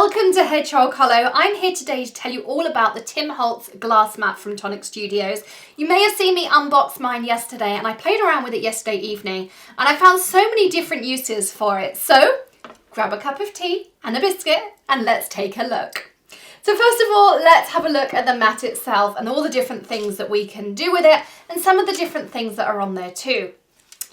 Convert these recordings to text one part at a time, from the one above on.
Welcome to Hedgehog. Hello, I'm here today to tell you all about the Tim Holtz glass mat from Tonic Studios. You may have seen me unbox mine yesterday and I played around with it yesterday evening and I found so many different uses for it. So grab a cup of tea and a biscuit and let's take a look. So first of all, let's have a look at the mat itself and all the different things that we can do with it and some of the different things that are on there too.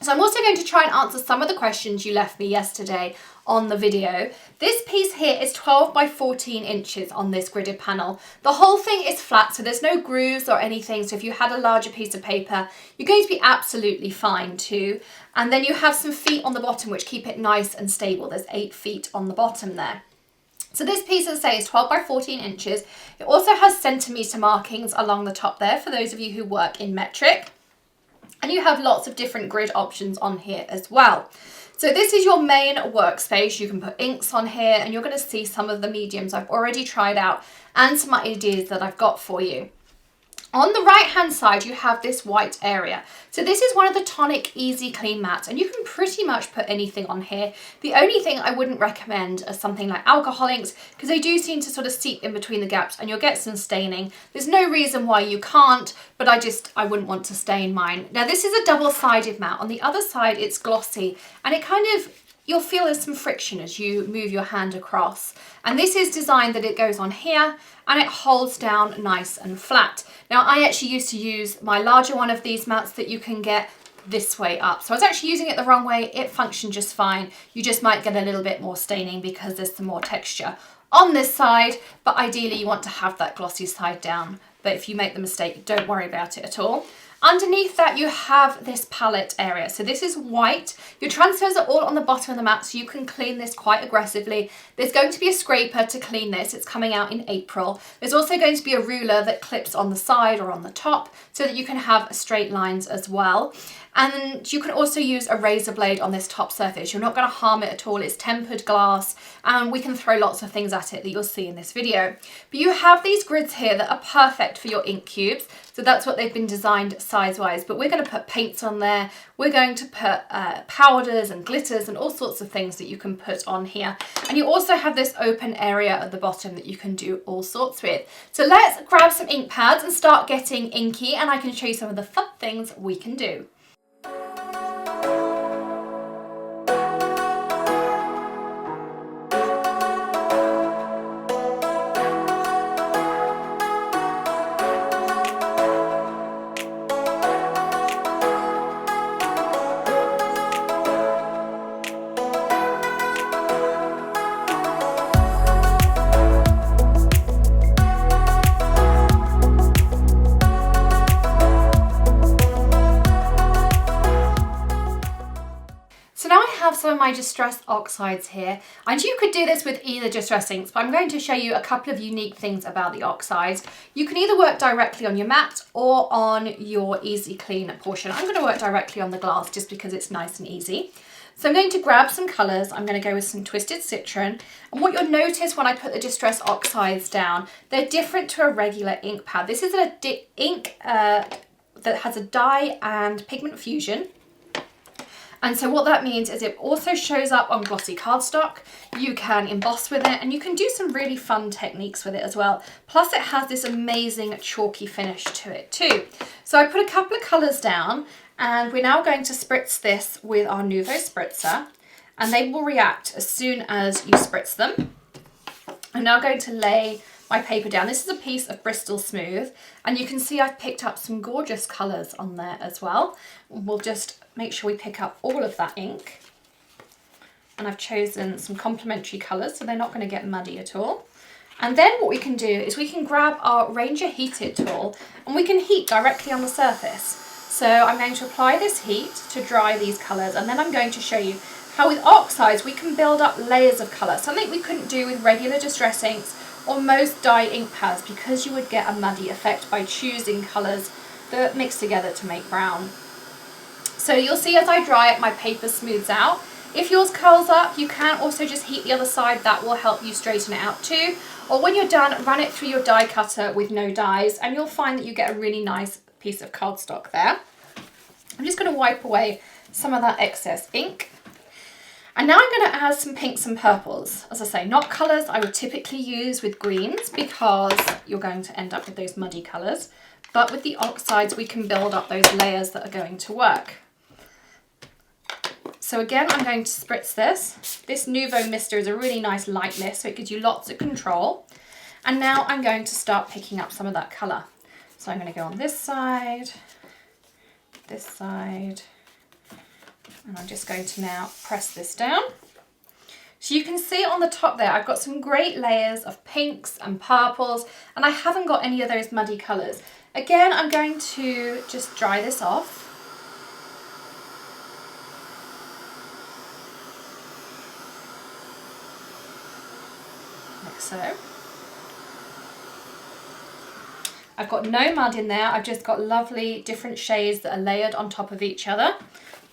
So I'm also going to try and answer some of the questions you left me yesterday on the video. This piece here is 12 by 14 inches on this gridded panel. The whole thing is flat, so there's no grooves or anything. So if you had a larger piece of paper, you're going to be absolutely fine too. And then you have some feet on the bottom which keep it nice and stable. There's 8 feet on the bottom there. So this piece, as I say, is 12 by 14 inches. It also has centimetre markings along the top there for those of you who work in metric. And you have lots of different grid options on here as well. So this is your main workspace. You can put inks on here and you're going to see some of the mediums I've already tried out and some ideas that I've got for you. On the right hand side, you have this white area. So this is one of the Tonic Easy Clean mats and you can pretty much put anything on here. The only thing I wouldn't recommend is something like alcohol inks because they do seem to sort of seep in between the gaps and you'll get some staining. There's no reason why you can't, but I wouldn't want to stain mine. Now this is a double-sided mat. On the other side, it's glossy and it kind of, you'll feel there's some friction as you move your hand across. And this is designed that it goes on here and it holds down nice and flat. Now I actually used to use my larger one of these mats that you can get this way up. So I was actually using it the wrong way. It functioned just fine. You just might get a little bit more staining because there's some more texture on this side, but ideally you want to have that glossy side down. But if you make the mistake, don't worry about it at all. Underneath that, you have this palette area. So this is white. Your transfers are all on the bottom of the mat, so you can clean this quite aggressively. There's going to be a scraper to clean this. It's coming out in April. There's also going to be a ruler that clips on the side or on the top so that you can have straight lines as well. And you can also use a razor blade on this top surface. You're not going to harm it at all. It's tempered glass and we can throw lots of things at it that you'll see in this video. But you have these grids here that are perfect for your ink cubes. So that's what they've been designed size-wise. But we're going to put paints on there. We're going to put powders and glitters and all sorts of things that you can put on here. And you also have this open area at the bottom that you can do all sorts with. So let's grab some ink pads and start getting inky and I can show you some of the fun things we can do. Some of my distressed oxides here, and you could do this with either distress inks, but I'm going to show you a couple of unique things about the oxides. You can either work directly on your mat or on your easy clean portion. I'm going to work directly on the glass just because it's nice and easy. So I'm going to grab some colours. I'm going to go with some Twisted Citron, and what you'll notice when I put the distress oxides down, they're different to a regular ink pad. This is an ink that has a dye and pigment fusion. And so what that means is it also shows up on glossy cardstock. You can emboss with it and you can do some really fun techniques with it as well. Plus it has this amazing chalky finish to it too. So I put a couple of colours down and we're now going to spritz this with our Nuvo spritzer and they will react as soon as you spritz them. I'm now going to lay my paper down. This is a piece of Bristol Smooth and you can see I've picked up some gorgeous colours on there as well. We'll just make sure we pick up all of that ink and I've chosen some complementary colours so they're not going to get muddy at all. And then what we can do is we can grab our Ranger heated tool and we can heat directly on the surface. So I'm going to apply this heat to dry these colours and then I'm going to show you how with oxides we can build up layers of colour, something we couldn't do with regular distress inks or most dye ink pads because you would get a muddy effect by choosing colours that mix together to make brown. So you'll see as I dry it, my paper smooths out. If yours curls up, you can also just heat the other side. That will help you straighten it out too. Or when you're done, run it through your die cutter with no dies and you'll find that you get a really nice piece of cardstock there. I'm just going to wipe away some of that excess ink. And now I'm going to add some pinks and purples. As I say, not colours I would typically use with greens because you're going to end up with those muddy colours. But with the oxides, we can build up those layers that are going to work. So again, I'm going to spritz this. This Nuvo mister is a really nice light mist, so it gives you lots of control. And now I'm going to start picking up some of that colour. So I'm going to go on this side, and I'm just going to now press this down. So you can see on the top there, I've got some great layers of pinks and purples, and I haven't got any of those muddy colours. Again, I'm going to just dry this off. Like so. I've got no mud in there, I've just got lovely different shades that are layered on top of each other.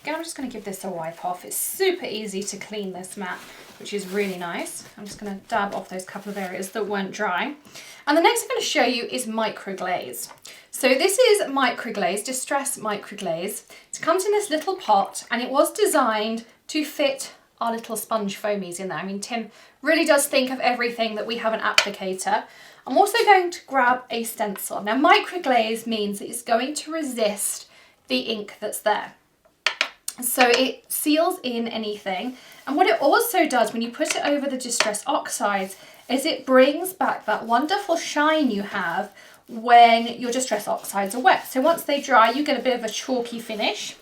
Again, I'm just going to give this a wipe off. It's super easy to clean this mat, which is really nice. I'm just going to dab off those couple of areas that weren't dry. And the next I'm going to show you is microglaze. So this is microglaze, Distress microglaze. It comes in this little pot and it was designed to fit our little sponge foamies in there. I mean, Tim really does think of everything that we have an applicator. I'm also going to grab a stencil. Now microglaze means that it's going to resist the ink that's there. So it seals in anything. And what it also does when you put it over the Distress Oxides is it brings back that wonderful shine you have when your Distress Oxides are wet. So once they dry, you get a bit of a chalky finish.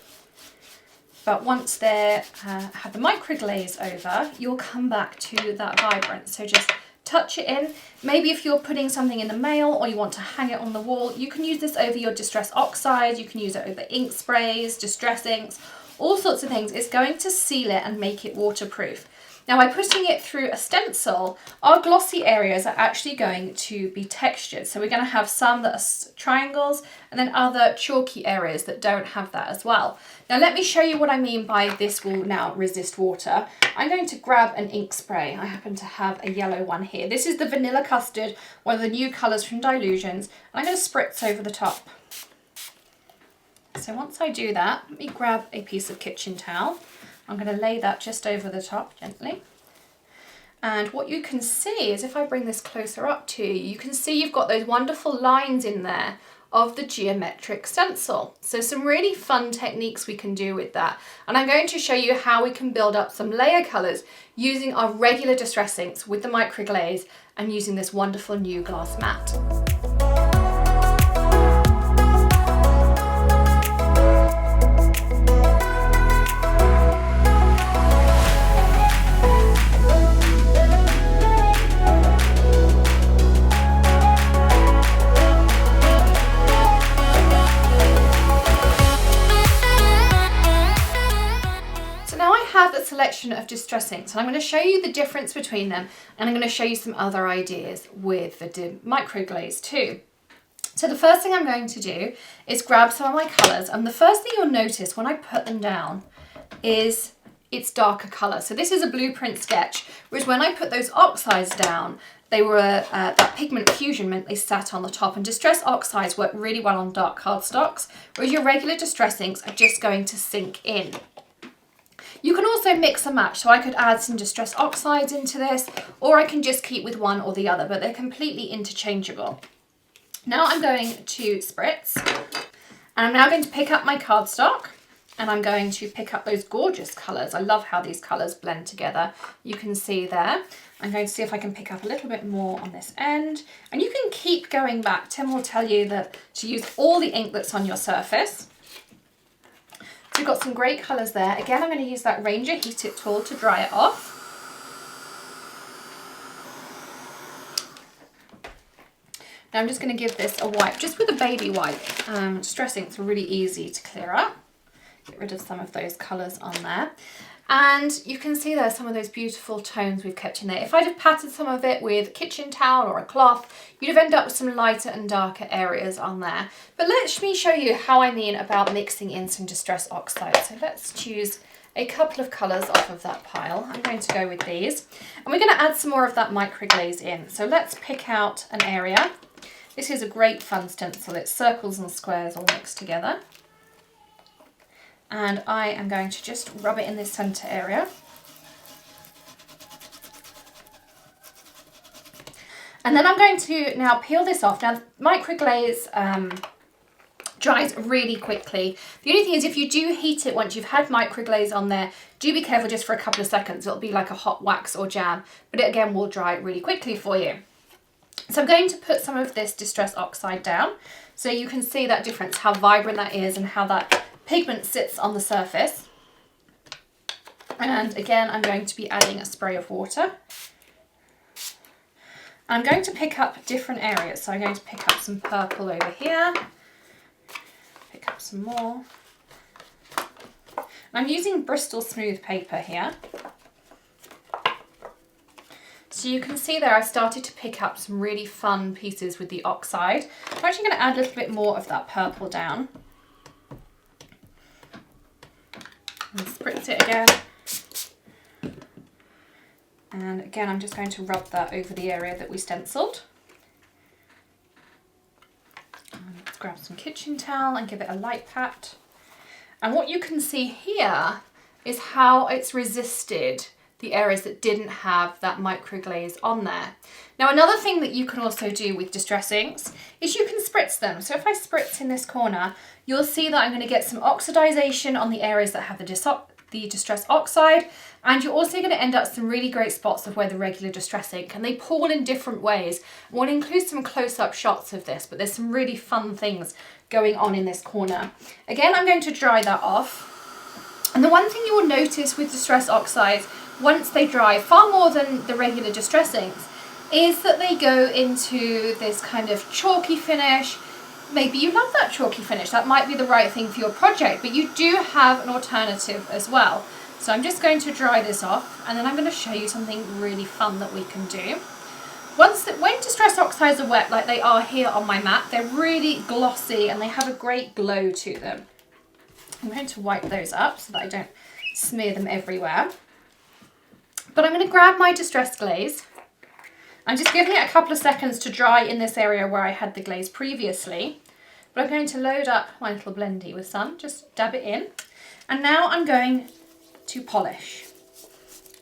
But once they have the microglaze over, you'll come back to that vibrant. So just touch it in. Maybe if you're putting something in the mail or you want to hang it on the wall, you can use this over your Distress Oxides, you can use it over ink sprays, Distress inks, all sorts of things. It's going to seal it and make it waterproof. Now by putting it through a stencil, our glossy areas are actually going to be textured. So we're going to have some that are triangles and then other chalky areas that don't have that as well. Now let me show you what I mean by this will now resist water. I'm going to grab an ink spray. I happen to have a yellow one here. This is the Vanilla Custard, one of the new colours from Dylusions. I'm going to spritz over the top. So once I do that, let me grab a piece of kitchen towel. I'm going to lay that just over the top gently. And what you can see is if I bring this closer up to you, you can see you've got those wonderful lines in there of the geometric stencil. So some really fun techniques we can do with that. And I'm going to show you how we can build up some layer colours using our regular Distress inks with the microglaze and using this wonderful new glass mat. Selection of Distress inks, and I'm going to show you the difference between them, and I'm going to show you some other ideas with the microglaze too. So the first thing I'm going to do is grab some of my colours, and the first thing you'll notice when I put them down is it's darker colour. So this is a blueprint sketch, whereas when I put those oxides down, they were that pigment fusion meant they sat on the top, and Distress Oxides work really well on dark cardstocks, whereas your regular Distress inks are just going to sink in. You can also mix and match, so I could add some Distress Oxides into this, or I can just keep with one or the other, but they're completely interchangeable. Now I'm going to spritz, and I'm now going to pick up my cardstock, and I'm going to pick up those gorgeous colours. I love how these colours blend together. You can see there. I'm going to see if I can pick up a little bit more on this end, and you can keep going back. Tim will tell you that to use all the ink that's on your surface. We've got some great colours there. Again, I'm going to use that Ranger Heat Tip tool to dry it off. Now I'm just going to give this a wipe, just with a baby wipe. Distress inks are really easy to clear up. Get rid of some of those colours on there. And you can see there some of those beautiful tones we've kept in there. If I'd have patted some of it with a kitchen towel or a cloth, you'd have ended up with some lighter and darker areas on there. But let me show you how I mean about mixing in some Distress Oxides. So let's choose a couple of colours off of that pile. I'm going to go with these. And we're going to add some more of that microglaze in. So let's pick out an area. This is a great fun stencil. It's circles and squares all mixed together. And I am going to just rub it in this centre area. And then I'm going to now peel this off. Now, microglaze dries really quickly. The only thing is if you do heat it once you've had microglaze on there, do be careful just for a couple of seconds. It'll be like a hot wax or jam, but it again will dry really quickly for you. So I'm going to put some of this Distress Oxide down so you can see that difference, how vibrant that is and how that pigment sits on the surface. And again, I'm going to be adding a spray of water. I'm going to pick up different areas. So I'm going to pick up some purple over here, pick up some more. I'm using Bristol smooth paper here. So you can see there I started to pick up some really fun pieces with the Oxide. I'm actually going to add a little bit more of that purple down. And spritz it again. And again, I'm just going to rub that over the area that we stenciled. And let's grab some kitchen towel and give it a light pat. And what you can see here is how it's resisted the areas that didn't have that microglaze on there. Now, another thing that you can also do with distress inks is you can spritz them. So if I spritz in this corner, you'll see that I'm going to get some oxidization on the areas that have the Distress Oxide, and you're also going to end up some really great spots of where the regular distress ink, and they pool in different ways. I want to include some close-up shots of this, but there's some really fun things going on in this corner. Again, I'm going to dry that off. And the one thing you will notice with Distress Oxides, once they dry, far more than the regular distress inks, is that they go into this kind of chalky finish. Maybe you love that chalky finish, that might be the right thing for your project, but you do have an alternative as well. So I'm just going to dry this off, and then I'm going to show you something really fun that we can do. When Distress Oxides are wet, like they are here on my mat, they're really glossy and they have a great glow to them. I'm going to wipe those up so that I don't smear them everywhere. But I'm going to grab my Distress Glaze. I'm just giving it a couple of seconds to dry in this area where I had the glaze previously. But I'm going to load up my little blendy with some, just dab it in. And now I'm going to polish.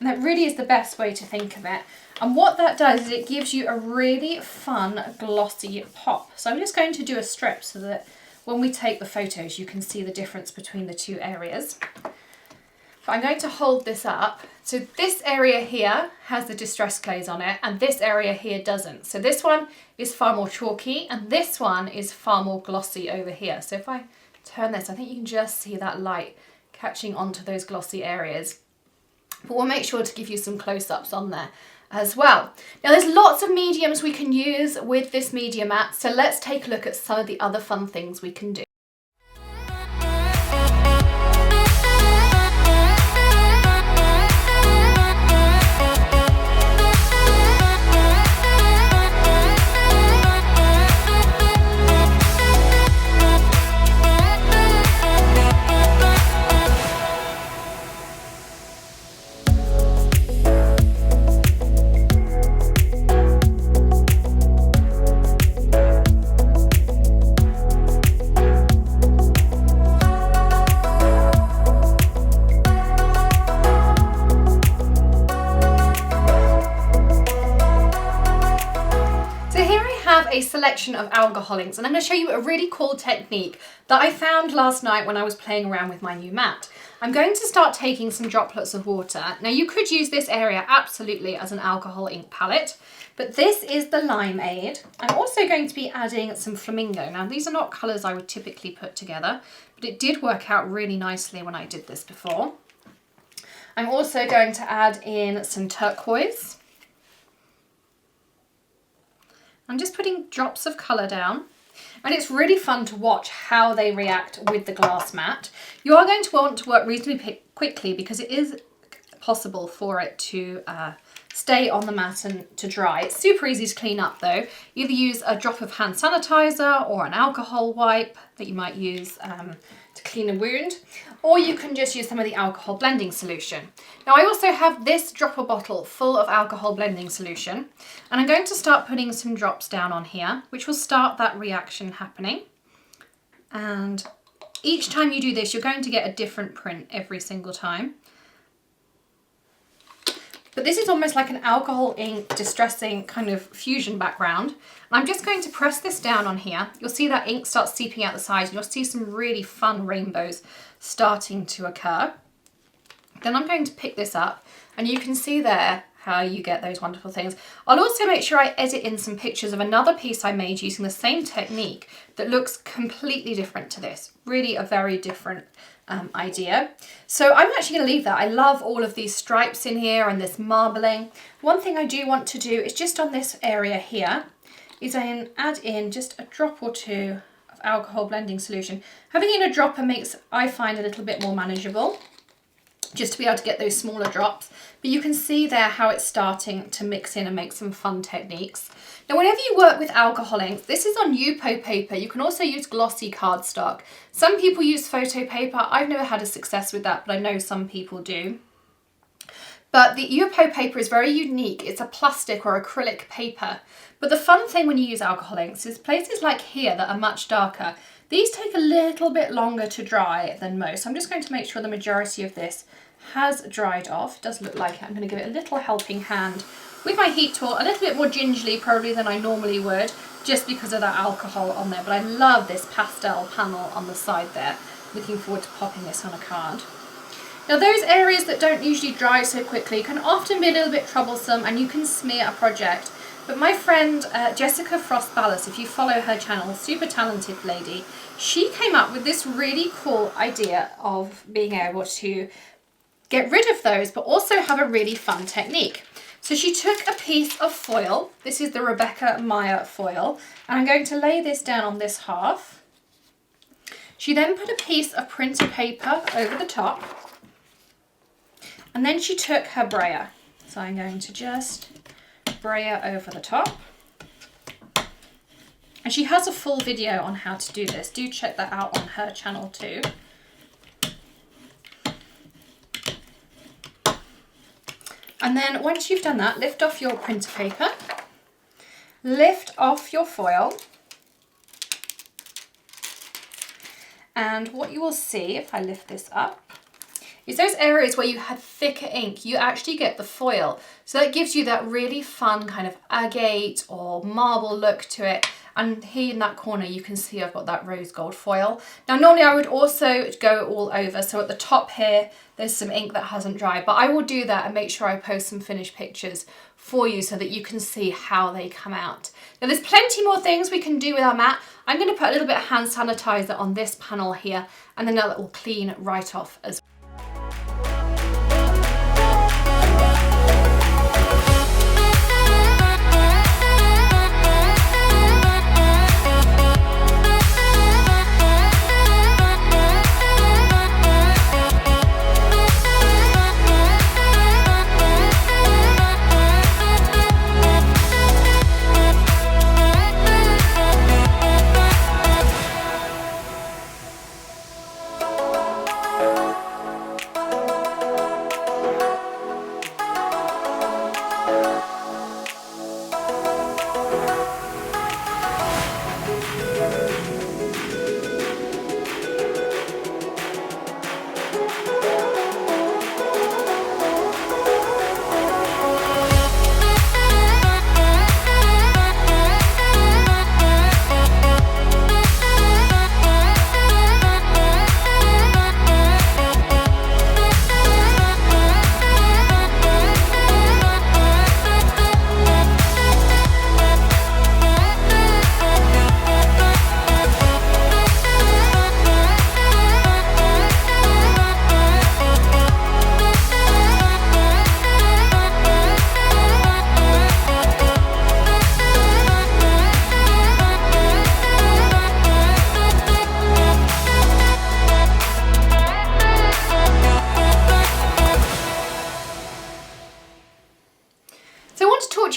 And that really is the best way to think of it. And what that does is it gives you a really fun glossy pop. So I'm just going to do a strip so that when we take the photos you can see the difference between the two areas. But I'm going to hold this up. So this area here has the Distress Glaze on it and this area here doesn't. So this one is far more chalky and this one is far more glossy over here. So if I turn this, I think you can just see that light catching onto those glossy areas. But we'll make sure to give you some close-ups on there as well. Now there's lots of mediums we can use with this media mat, so let's take a look at some of the other fun things we can do. A selection of alcohol inks, and I'm going to show you a really cool technique that I found last night when I was playing around with my new mat. I'm going to start taking some droplets of water. Now you could use this area absolutely as an alcohol ink palette, but this is the Limeade. I'm also going to be adding some Flamingo. Now these are not colours I would typically put together, but it did work out really nicely when I did this before. I'm also going to add in some Turquoise. I'm just putting drops of colour down, and it's really fun to watch how they react with the glass mat. You are going to want to work reasonably quickly because it is possible for it to stay on the mat and to dry. It's super easy to clean up though. Either use a drop of hand sanitizer or an alcohol wipe that you might use to clean a wound, or you can just use some of the alcohol blending solution. Now I also have this dropper bottle full of alcohol blending solution, and I'm going to start putting some drops down on here, which will start that reaction happening. And each time you do this, you're going to get a different print every single time. But this is almost like an alcohol ink distressing kind of fusion background. And I'm just going to press this down on here. You'll see that ink starts seeping out the sides, and you'll see some really fun rainbows starting to occur. Then I'm going to pick this up, and you can see there how you get those wonderful things. I'll also make sure I edit in some pictures of another piece I made using the same technique that looks completely different to this. Really a very different idea. So I'm actually going to leave that. I love all of these stripes in here and this marbling. One thing I do want to do is just on this area here, is I add in just a drop or two of alcohol blending solution. Having in a dropper makes, I find, a little bit more manageable, just to be able to get those smaller drops. But you can see there how it's starting to mix in and make some fun techniques. Now, whenever you work with alcohol inks, this is on Yupo paper. You can also use glossy cardstock. Some people use photo paper. I've never had a success with that, but I know some people do. But the Yupo paper is very unique. It's a plastic or acrylic paper. But the fun thing when you use alcohol inks is places like here that are much darker, these take a little bit longer to dry than most. So I'm just going to make sure the majority of this has dried off. It does look like it. I'm going to give it a little helping hand with my heat tool, a little bit more gingerly probably than I normally would, just because of that alcohol on there. But I love this pastel panel on the side there. Looking forward to popping this on a card. Now, those areas that don't usually dry so quickly can often be a little bit troublesome, and you can smear a project. But my friend Jessica Frost Ballas, if you follow her channel, super talented lady, she came up with this really cool idea of being able to get rid of those, but also have a really fun technique. So she took a piece of foil. This is the Rebecca Meyer foil, and I'm going to lay this down on this half. She then put a piece of printer paper over the top, and then she took her brayer. So I'm going to just brayer over the top. And she has a full video on how to do this. Do check that out on her channel too. And then once you've done that, lift off your printer paper, lift off your foil, and what you will see, if I lift this up, is those areas where you had thicker ink, you actually get the foil. So that gives you that really fun kind of agate or marble look to it. And here in that corner, you can see I've got that rose gold foil. Now, normally I would also go all over. So at the top here, there's some ink that hasn't dried, but I will do that and make sure I post some finished pictures for you so that you can see how they come out. Now, there's plenty more things we can do with our mat. I'm going to put a little bit of hand sanitizer on this panel here, and then that will clean right off as well.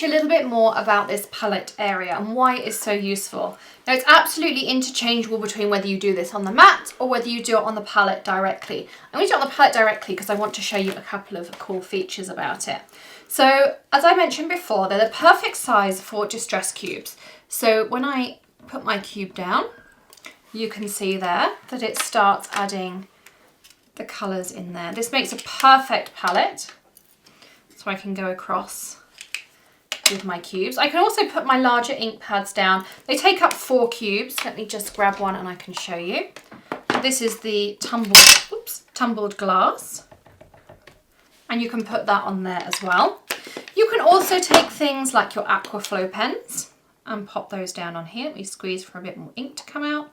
A little bit more about this palette area and why it is so useful. Now, it's absolutely interchangeable between whether you do this on the mat or whether you do it on the palette directly. I'm going to do it on the palette directly because I want to show you a couple of cool features about it. So, as I mentioned before, they're the perfect size for distress cubes. So when I put my cube down, you can see there that it starts adding the colours in there. This makes a perfect palette so I can go across with my cubes. I can also put my larger ink pads down. They take up 4 cubes. Let me just grab one and I can show you. This is the tumbled glass, and you can put that on there as well. You can also take things like your Aquaflow pens and pop those down on here. Let me squeeze for a bit more ink to come out.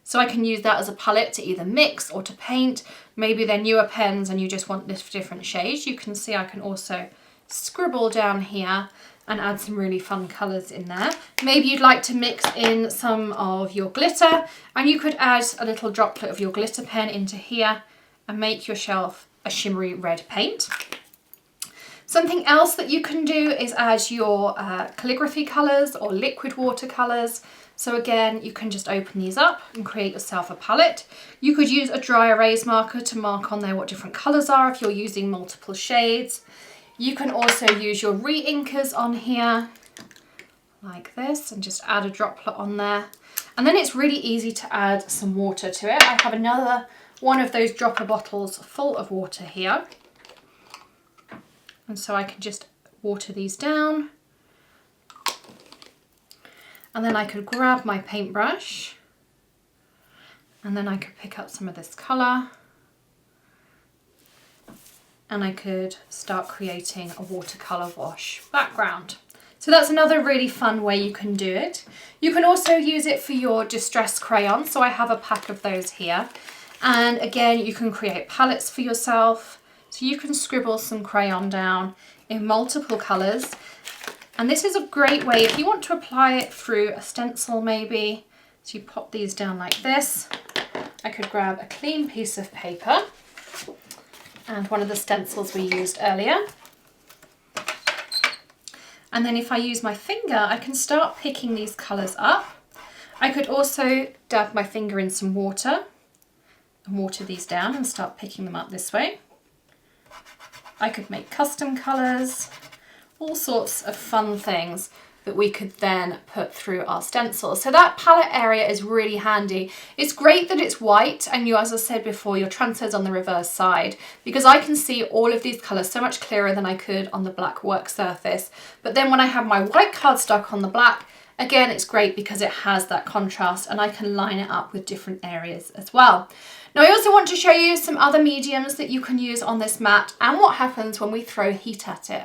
So I can use that as a palette to either mix or to paint. Maybe they're newer pens and you just want this different shades. You can see I can also scribble down here and add some really fun colours in there. Maybe you'd like to mix in some of your glitter, and you could add a little droplet of your glitter pen into here and make yourself a shimmery red paint. Something else that you can do is add your calligraphy colours or liquid watercolours. So again, you can just open these up and create yourself a palette. You could use a dry erase marker to mark on there what different colours are if you're using multiple shades. You can also use your re-inkers on here like this and just add a droplet on there. And then it's really easy to add some water to it. I have another one of those dropper bottles full of water here. And so I can just water these down. And then I could grab my paintbrush and then I could pick up some of this colour and I could start creating a watercolour wash background. So that's another really fun way you can do it. You can also use it for your distress crayons. So I have a pack of those here. And again, you can create palettes for yourself. So you can scribble some crayon down in multiple colours. And this is a great way if you want to apply it through a stencil maybe. So you pop these down like this. I could grab a clean piece of paper and one of the stencils we used earlier. And then if I use my finger, I can start picking these colours up. I could also dab my finger in some water and water these down and start picking them up this way. I could make custom colours, all sorts of fun things that we could then put through our stencils. So that palette area is really handy. It's great that it's white and you, as I said before, your transfer's on the reverse side, because I can see all of these colours so much clearer than I could on the black work surface. But then when I have my white cardstock on the black, again, it's great because it has that contrast and I can line it up with different areas as well. Now I also want to show you some other mediums that you can use on this mat and what happens when we throw heat at it.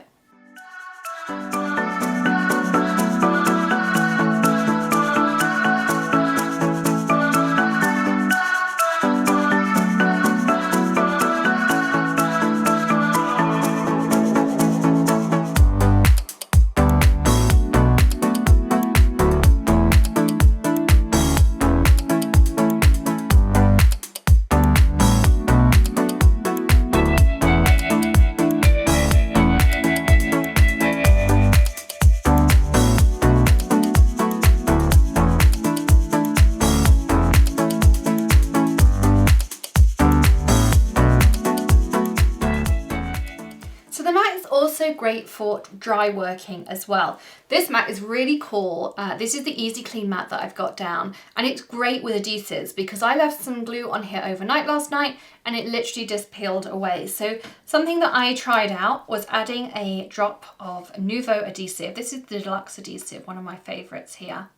Great for dry working as well. This mat is really cool. This is the Easy Clean mat that I've got down, and it's great with adhesives because I left some glue on here overnight last night and it literally just peeled away. So something that I tried out was adding a drop of Nuvo adhesive. This is the deluxe adhesive, one of my favorites here.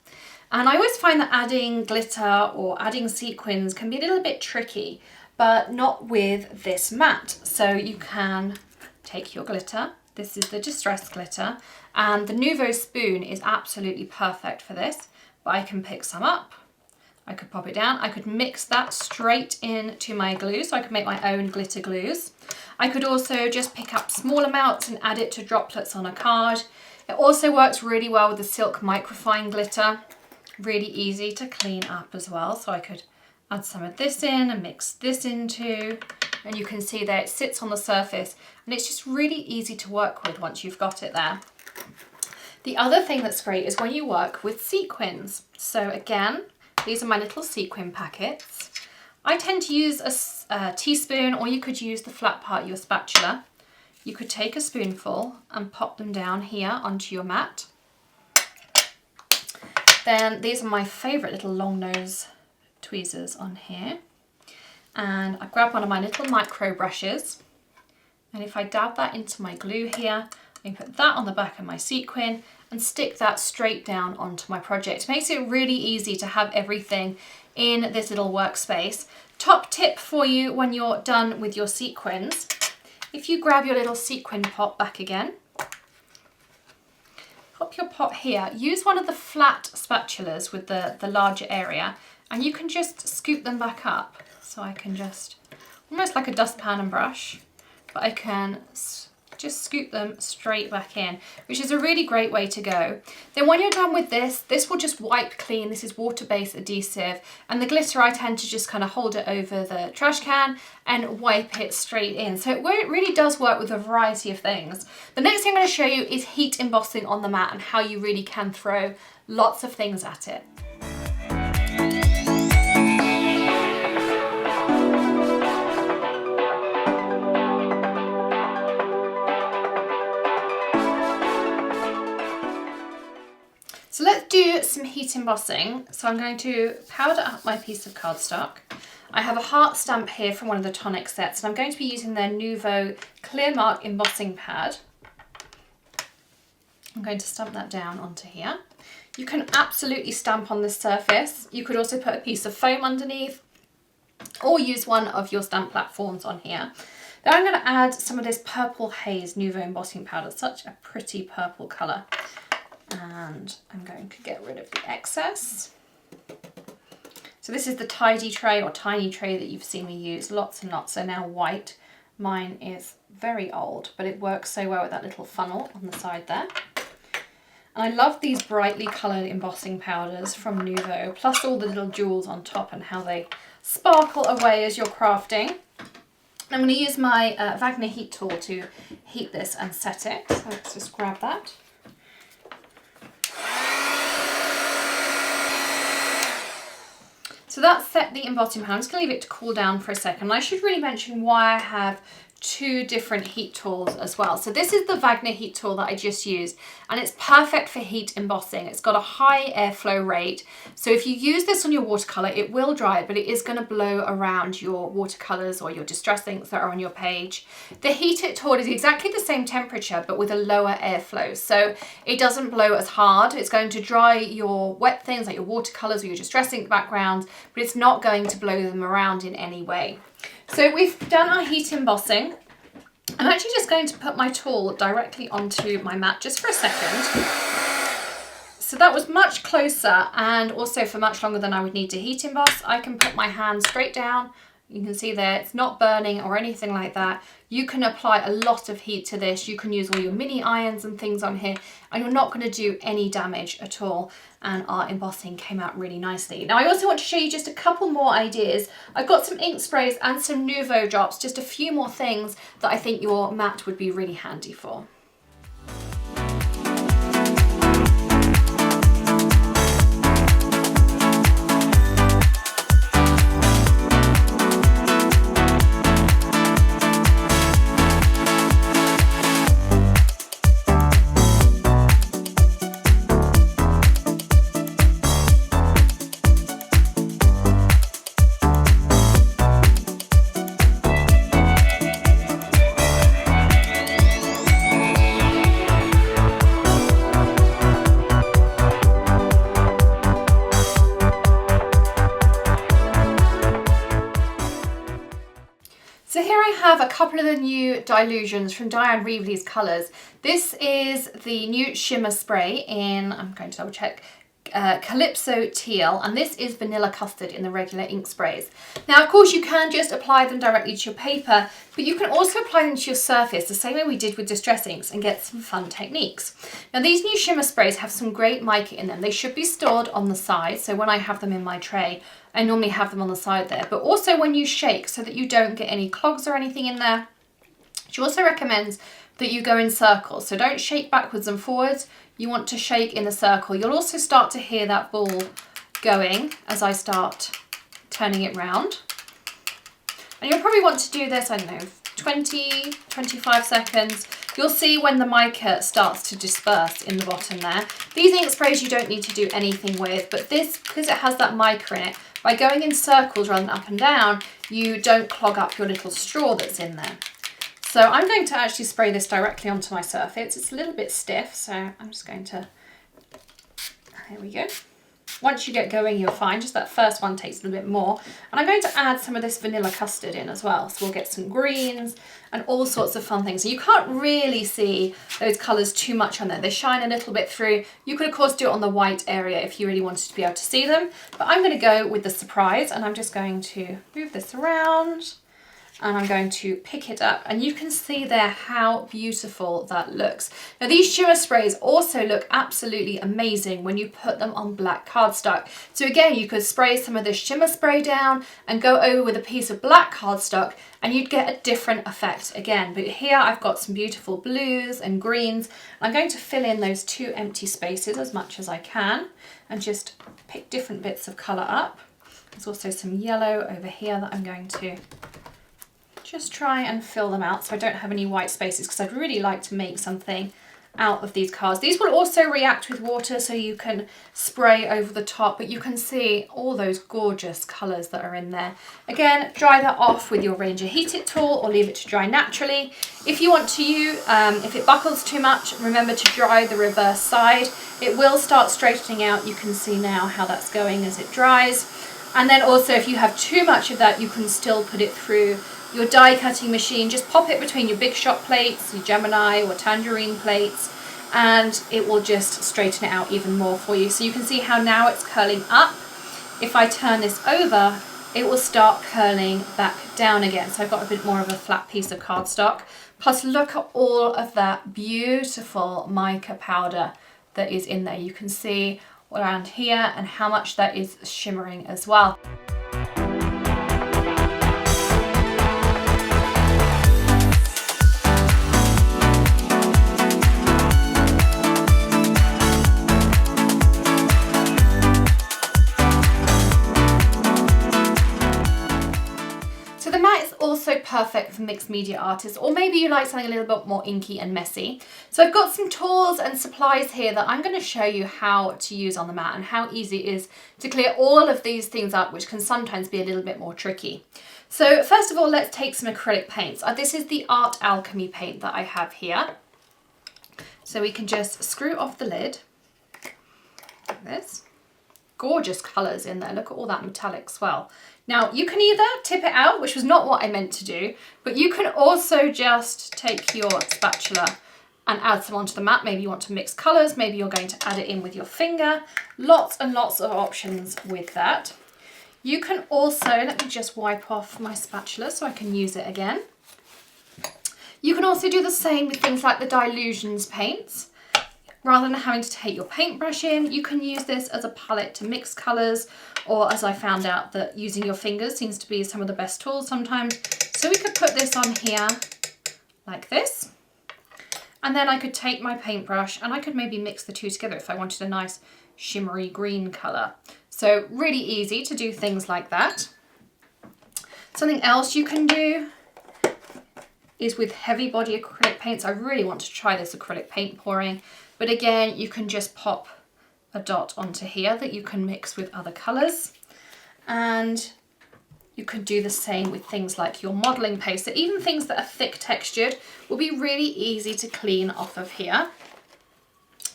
And I always find that adding glitter or adding sequins can be a little bit tricky, but not with this mat. So you can take your glitter. This is the Distress glitter, and the Nuvo spoon is absolutely perfect for this, but I can pick some up, I could pop it down, I could mix that straight into my glue, so I could make my own glitter glues. I could also just pick up small amounts and add it to droplets on a card. It also works really well with the silk microfine glitter, really easy to clean up as well, so I could add some of this in and mix this into, and you can see there it sits on the surface and it's just really easy to work with once you've got it there. The other thing that's great is when you work with sequins. So again, these are my little sequin packets. I tend to use a teaspoon, or you could use the flat part of your spatula. You could take a spoonful and pop them down here onto your mat. Then these are my favourite little long nose tweezers on here. And I grab one of my little micro brushes And if I dab that into my glue here, I can put that on the back of my sequin and stick that straight down onto my project. It makes it really easy to have everything in this little workspace. Top tip for you when you're done with your sequins, if you grab your little sequin pot back again, pop your pot here, use one of the flat spatulas with the larger area, and you can just scoop them back up. So I can just, almost like a dustpan and brush, but I can just scoop them straight back in, which is a really great way to go. Then when you're done with this will just wipe clean. This is water-based adhesive, and the glitter I tend to just kind of hold it over the trash can and wipe it straight in. So it really does work with a variety of things. The next thing I'm going to show you is heat embossing on the mat and how you really can throw lots of things at it. So let's do some heat embossing. So I'm going to powder up my piece of cardstock. I have a heart stamp here from one of the Tonic sets, and I'm going to be using their Nuvo Clear Mark embossing pad. I'm going to stamp that down onto here. You can absolutely stamp on this surface. You could also put a piece of foam underneath or use one of your stamp platforms on here. Then I'm going to add some of this purple haze Nuvo embossing powder, such a pretty purple colour. And I'm going to get rid of the excess. So this is the tidy tray or tiny tray that you've seen me use lots and lots. So now white. Mine is very old, but it works so well with that little funnel on the side there. And I love these brightly coloured embossing powders from Nuvo, plus all the little jewels on top and how they sparkle away as you're crafting. I'm going to use my Wagner heat tool to heat this and set it. So let's just grab that. So that's set the embossing powder. I'm just going to leave it to cool down for a second. I should really mention why I have two different heat tools as well. So this is the Wagner heat tool that I just used, and it's perfect for heat embossing. It's got a high airflow rate. So if you use this on your watercolor, it will dry, but it is going to blow around your watercolors or your distress inks that are on your page. The heat it tool is exactly the same temperature, but with a lower airflow. So it doesn't blow as hard. It's going to dry your wet things like your watercolors or your distress ink backgrounds, but it's not going to blow them around in any way. So we've done our heat embossing. I'm actually just going to put my tool directly onto my mat just for a second. So that was much closer and also for much longer than I would need to heat emboss. I can put my hand straight down. You can see there, it's not burning or anything like that. You can apply a lot of heat to this. You can use all your mini irons and things on here, and you're not going to do any damage at all. And our embossing came out really nicely. Now I also want to show you just a couple more ideas. I've got some ink sprays and some Nuvo drops, just a few more things that I think your mat would be really handy for. A couple of the new Dylusions from Diane Reevely's colours. This is the new shimmer spray in, I'm going to double check, Calypso Teal, and this is Vanilla Custard in the regular ink sprays. Now of course you can just apply them directly to your paper, but you can also apply them to your surface the same way we did with distress inks and get some fun techniques. Now these new shimmer sprays have some great mica in them. They should be stored on the side, so when I have them in my tray I normally have them on the side there, but also when you shake so that you don't get any clogs or anything in there. She also recommends that you go in circles, so don't shake backwards and forwards. You want to shake in a circle. You'll also start to hear that ball going as I start turning it round. And you'll probably want to do this, I don't know, 20, 25 seconds. You'll see when the mica starts to disperse in the bottom there. These ink sprays you don't need to do anything with, but this, because it has that mica in it, by going in circles rather than up and down, you don't clog up your little straw that's in there. So I'm going to actually spray this directly onto my surface. It's a little bit stiff, so I'm just going to, there we go. Once you get going, you're fine. Just that first one takes a little bit more. And I'm going to add some of this vanilla custard in as well. So we'll get some greens and all sorts of fun things. So you can't really see those colours too much on there. They shine a little bit through. You could, of course, do it on the white area if you really wanted to be able to see them. But I'm going to go with the surprise, and I'm just going to move this around. And I'm going to pick it up, and you can see there how beautiful that looks. Now these shimmer sprays also look absolutely amazing when you put them on black cardstock. So again, you could spray some of this shimmer spray down and go over with a piece of black cardstock and you'd get a different effect again. But here I've got some beautiful blues and greens. I'm going to fill in those 2 empty spaces as much as I can and just pick different bits of colour up. There's also some yellow over here that I'm going to just try and fill them out so I don't have any white spaces, because I'd really like to make something out of these cards. These will also react with water, so you can spray over the top, but you can see all those gorgeous colours that are in there. Again, dry that off with your Ranger Heat It tool or leave it to dry naturally. If you want to use, if it buckles too much, remember to dry the reverse side. It will start straightening out. You can see now how that's going as it dries. And then also if you have too much of that, you can still put it through your die cutting machine. Just pop it between your Big Shot plates, your Gemini or Tangerine plates, and it will just straighten it out even more for you. So you can see how now it's curling up. If I turn this over, it will start curling back down again. So I've got a bit more of a flat piece of cardstock. Plus look at all of that beautiful mica powder that is in there. You can see around here and how much that is shimmering as well. Also perfect for mixed media artists, or maybe you like something a little bit more inky and messy. So I've got some tools and supplies here that I'm going to show you how to use on the mat and how easy it is to clear all of these things up, which can sometimes be a little bit more tricky. So first of all, let's take some acrylic paints. This is the Art Alchemy paint that I have here. So we can just screw off the lid like this. Gorgeous colours in there. Look at all that metallic swell. Now you can either tip it out, which was not what I meant to do, but you can also just take your spatula and add some onto the mat. Maybe you want to mix colours, maybe you're going to add it in with your finger. Lots and lots of options with that. You can also, let me just wipe off my spatula so I can use it again. You can also do the same with things like the Dylusions paints. Rather than having to take your paintbrush in, you can use this as a palette to mix colours, or as I found out that using your fingers seems to be some of the best tools sometimes. So we could put this on here like this, and then I could take my paintbrush and I could maybe mix the two together if I wanted a nice shimmery green colour. So really easy to do things like that. Something else you can do is with heavy body acrylic paints. I really want to try this acrylic paint pouring. But again, you can just pop a dot onto here that you can mix with other colours. And you could do the same with things like your modelling paste. So even things that are thick textured will be really easy to clean off of here.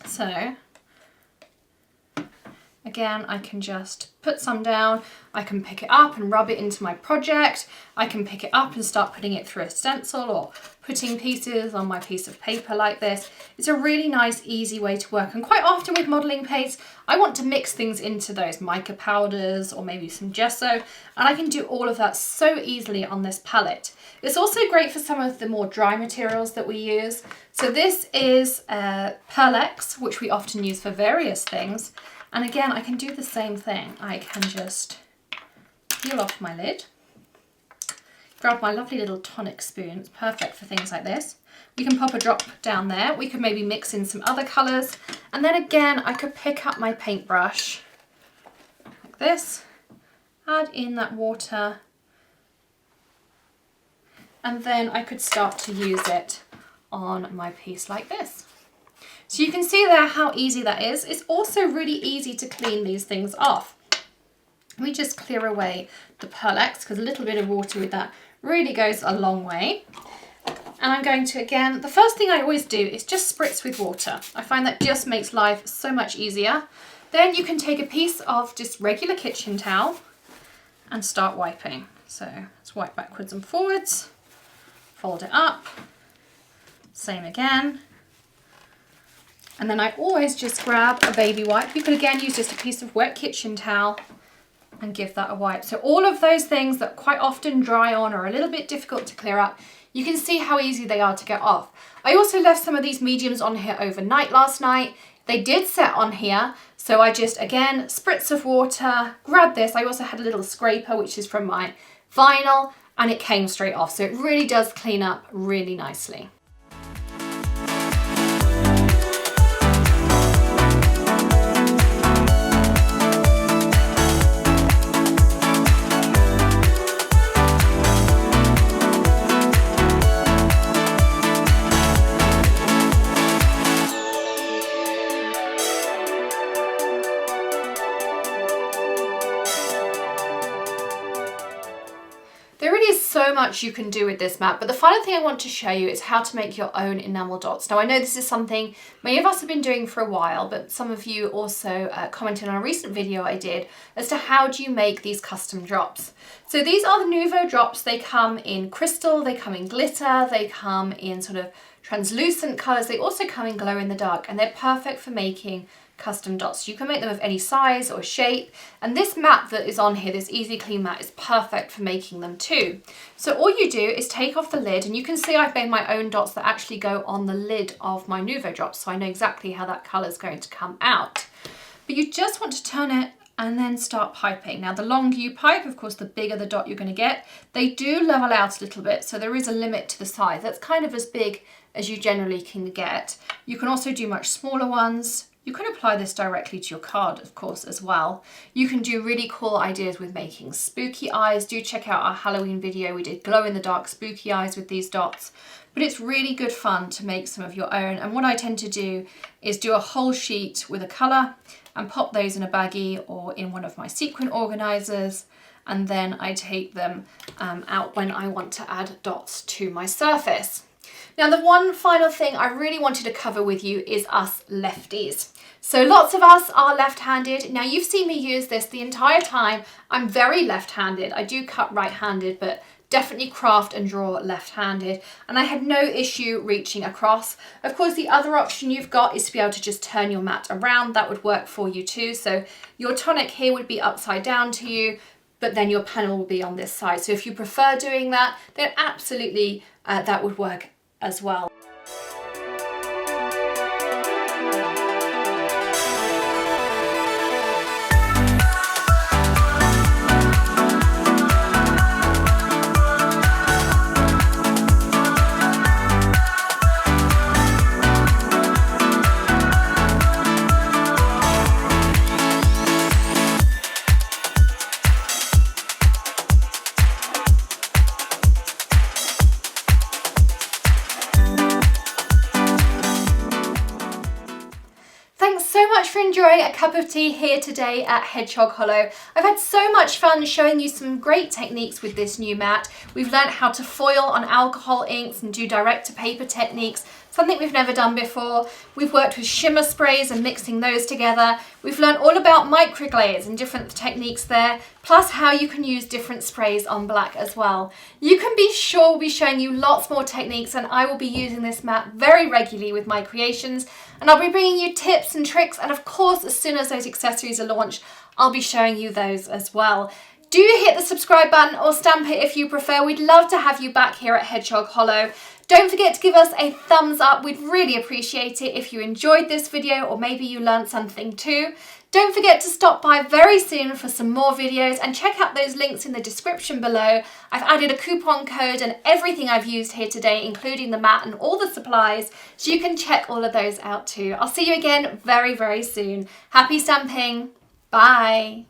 So again, I can just put some down. I can pick it up and rub it into my project. I can pick it up and start putting it through a stencil or putting pieces on my piece of paper like this. It's a really nice, easy way to work. And quite often with modelling paints, I want to mix things into those mica powders or maybe some gesso, and I can do all of that so easily on this palette. It's also great for some of the more dry materials that we use. So this is Pearl-Ex, which we often use for various things. And again, I can do the same thing. I can just peel off my lid, grab my lovely little Tonic spoon. It's perfect for things like this. We can pop a drop down there. We could maybe mix in some other colours. And then again, I could pick up my paintbrush like this, add in that water, and then I could start to use it on my piece like this. So you can see there how easy that is. It's also really easy to clean these things off. We just clear away the Pearl-Ex because a little bit of water with that really goes a long way. And I'm going to, again, the first thing I always do is just spritz with water. I find that just makes life so much easier. Then you can take a piece of just regular kitchen towel and start wiping. So let's wipe backwards and forwards, fold it up, same again. And then I always just grab a baby wipe. You could again use just a piece of wet kitchen towel and give that a wipe. So all of those things that quite often dry on or are a little bit difficult to clear up, you can see how easy they are to get off. I also left some of these mediums on here overnight last night. They did set on here, so I just, again, spritz of water, grab this. I also had a little scraper, which is from my vinyl, and it came straight off. So it really does clean up really nicely. There really is so much you can do with this mat, but the final thing I want to show you is how to make your own enamel dots. Now I know this is something many of us have been doing for a while, but some of you also commented on a recent video I did as to how do you make these custom drops. So these are the Nuvo drops. They come in crystal, they come in glitter, they come in sort of translucent colours, they also come in glow in the dark, and they're perfect for making custom dots. You can make them of any size or shape, and this mat that is on here, this Easy Clean mat, is perfect for making them too. So all you do is take off the lid, and you can see I've made my own dots that actually go on the lid of my Nuvo drops, so I know exactly how that colour is going to come out. But you just want to turn it and then start piping. Now the longer you pipe, of course, the bigger the dot you're going to get. They do level out a little bit, so there is a limit to the size. That's kind of as big as you generally can get. You can also do much smaller ones. You can apply this directly to your card, of course, as well. You can do really cool ideas with making spooky eyes. Do check out our Halloween video. We did glow-in-the-dark spooky eyes with these dots. But it's really good fun to make some of your own. And what I tend to do is do a whole sheet with a colour and pop those in a baggie or in one of my sequin organisers. And then I take them out when I want to add dots to my surface. Now the one final thing I really wanted to cover with you is us lefties. So lots of us are left-handed. Now you've seen me use this the entire time. I'm very left-handed. I do cut right-handed, but definitely craft and draw left-handed. And I had no issue reaching across. Of course, the other option you've got is to be able to just turn your mat around. That would work for you too. So your tonic here would be upside down to you, but then your panel will be on this side. So if you prefer doing that, then absolutely that would work as well. For enjoying a cup of tea here today at Hedgehog Hollow. I've had so much fun showing you some great techniques with this new mat. We've learned how to foil on alcohol inks and do direct to paper techniques, something we've never done before. We've worked with shimmer sprays and mixing those together. We've learned all about microglaze and different techniques there, plus how you can use different sprays on black as well. You can be sure we'll be showing you lots more techniques, and I will be using this mat very regularly with my creations, and I'll be bringing you tips and tricks, and of course as soon as those accessories are launched, I'll be showing you those as well. Do hit the subscribe button or stamp it if you prefer. We'd love to have you back here at Hedgehog Hollow. Don't forget to give us a thumbs up. We'd really appreciate it if you enjoyed this video, or maybe you learned something too. Don't forget to stop by very soon for some more videos, and check out those links in the description below. I've added a coupon code and everything I've used here today, including the mat and all the supplies, so you can check all of those out too. I'll see you again very, very soon. Happy stamping. Bye.